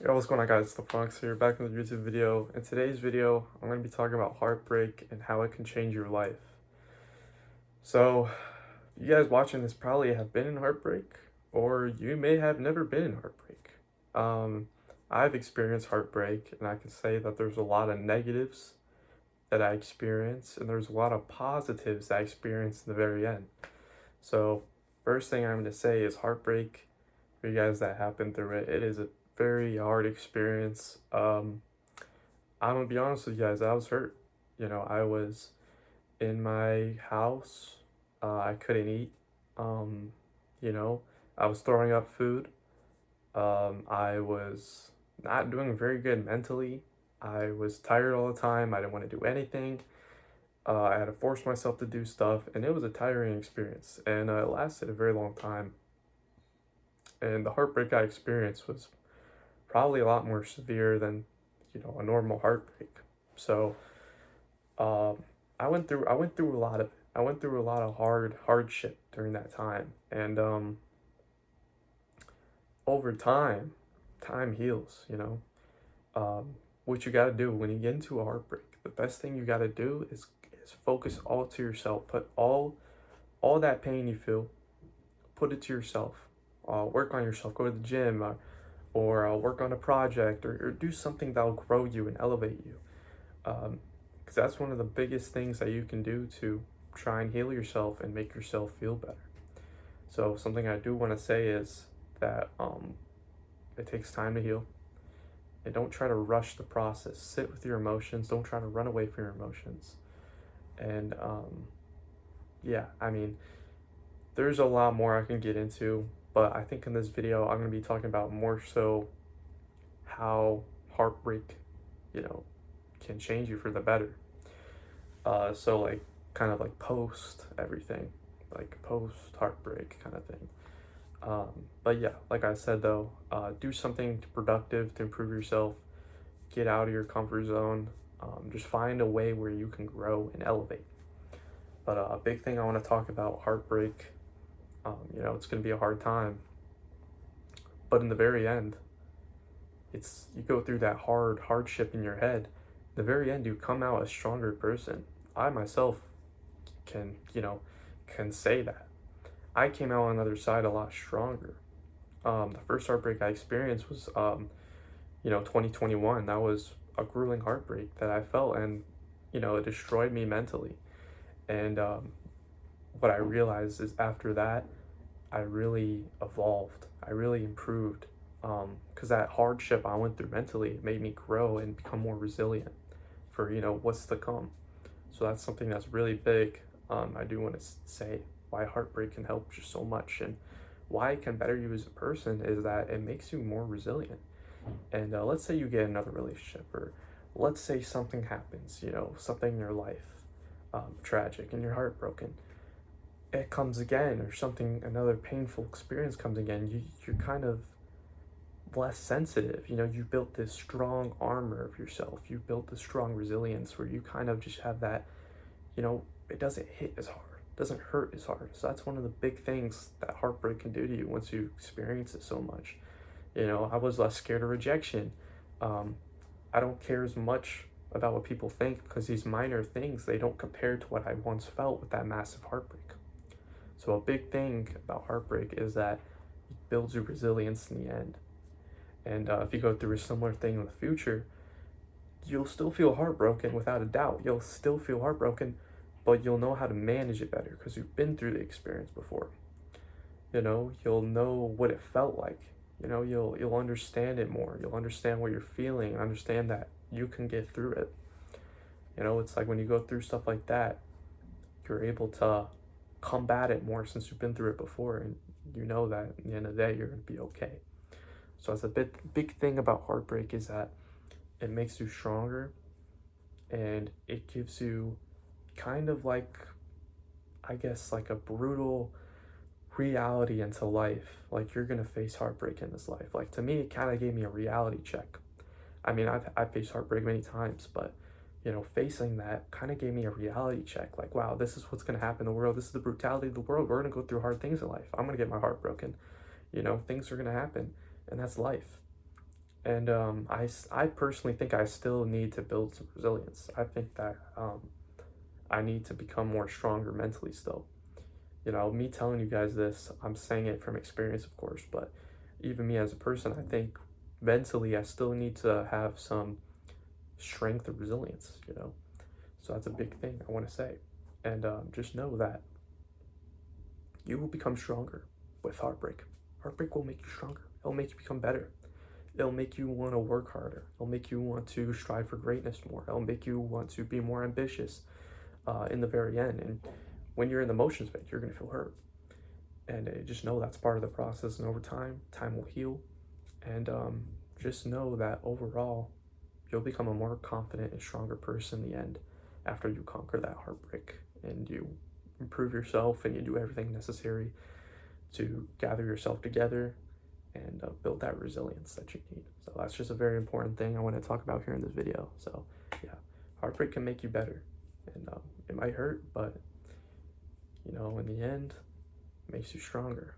Yo, what's going on, guys? It's the Fox here, back with a YouTube video. In today's video, I'm going to be talking about heartbreak and how it can change your life. So, you guys watching this probably have been in heartbreak, or you may have never been in heartbreak. Um, I've experienced heartbreak, and I can say that there's a lot of negatives that I experienced, and there's a lot of positives that I experienced in the very end. So, first thing I'm going to say is heartbreak, for you guys that have been through it, it is a very hard experience. I'm gonna be honest with you guys, I was hurt. I was in my house, I couldn't eat. Um, you know, I was throwing up food. I was not doing very good mentally. I was tired all the time. I didn't want to do anything. I had to force myself to do stuff, and it was a tiring experience. And it lasted a very long time. And the heartbreak I experienced was probably a lot more severe than, a normal heartbreak. So, um, I went through a lot of it. I went through a lot of hardship during that time, and over time, time heals. What you gotta do when you get into a heartbreak, the best thing you gotta do is focus all to yourself. Put all that pain you feel, put it to yourself. Work on yourself. Go to the gym, or work on a project, or do something that'll grow you and elevate you. Because that's one of the biggest things that you can do to try and heal yourself and make yourself feel better. So something I do want to say is that it takes time to heal, and don't try to rush the process. Sit with your emotions. Don't try to run away from your emotions. And yeah, I mean, there's a lot more I can get into, but I think in this video I'm going to be talking about more so how heartbreak, you know, can change you for the better. So like kind of like post everything, like post heartbreak kind of thing. But yeah, like I said though, do something productive to improve yourself. Get out of your comfort zone. Just find a way where you can grow and elevate. But a big thing I want to talk about heartbreak. It's gonna be a hard time, but in the very end, it's you go through that hardship in your head. The very end, you come out a stronger person. I myself can can say that I came out on the other side a lot stronger. The first heartbreak I experienced was 2021. That was a grueling heartbreak that I felt, and it destroyed me mentally. And what I realized is after that, I really evolved. I really improved. Because that hardship I went through mentally made me grow and become more resilient for what's to come. So that's something that's really big. I do want to say why heartbreak can help you so much, and why it can better you as a person is that it makes you more resilient. And let's say you get another relationship, or let's say something happens, something in your life, tragic, and you're heartbroken. It comes again, or something, another painful experience comes again. You're kind of less sensitive. You built this strong armor of yourself. You built this strong resilience where you kind of just have that, it doesn't hit as hard, it doesn't hurt as hard. So that's one of the big things that heartbreak can do to you once you experience it so much. I was less scared of rejection. I don't care as much about what people think, because these minor things, they don't compare to what I once felt with that massive heartbreak. So a big thing about heartbreak is that it builds your resilience in the end. And if you go through a similar thing in the future, you'll still feel heartbroken without a doubt. You'll still feel heartbroken, but you'll know how to manage it better because you've been through the experience before. You'll know what it felt like. You'll understand it more. You'll understand what you're feeling and understand that you can get through it. It's like when you go through stuff like that, you're able to combat it more since you've been through it before, and you know that at the end of the day you're going to be okay. So that's a big thing about heartbreak, is that it makes you stronger, and it gives you kind of like, I guess, like a brutal reality into life. Like, you're gonna face heartbreak in this life. Like, to me, it kind of gave me a reality check. I mean, I've faced heartbreak many times, but facing that kind of gave me a reality check. Like, wow, this is what's gonna happen in the world. This is the brutality of the world. We're gonna go through hard things in life. I'm gonna get my heart broken. Things are gonna happen, and that's life. And I personally think I still need to build some resilience. I think that I need to become more stronger mentally still. You know, me telling you guys this, I'm saying it from experience, of course, but even me as a person, I think mentally I still need to have some strength and resilience, you know? So that's a big thing I want to say. And just know that you will become stronger with heartbreak. Heartbreak will make you stronger, it'll make you become better. It'll make you want to work harder. It'll make you want to strive for greatness more. It'll make you want to be more ambitious in the very end. And when you're in the motions of it, you're going to feel hurt. And just know that's part of the process. And over time, time will heal. And just know that overall, you'll become a more confident and stronger person in the end after you conquer that heartbreak and you improve yourself and you do everything necessary to gather yourself together and build that resilience that you need. So that's just a very important thing I want to talk about here in this video. So yeah, heartbreak can make you better, and it might hurt, but you know, in the end, it makes you stronger.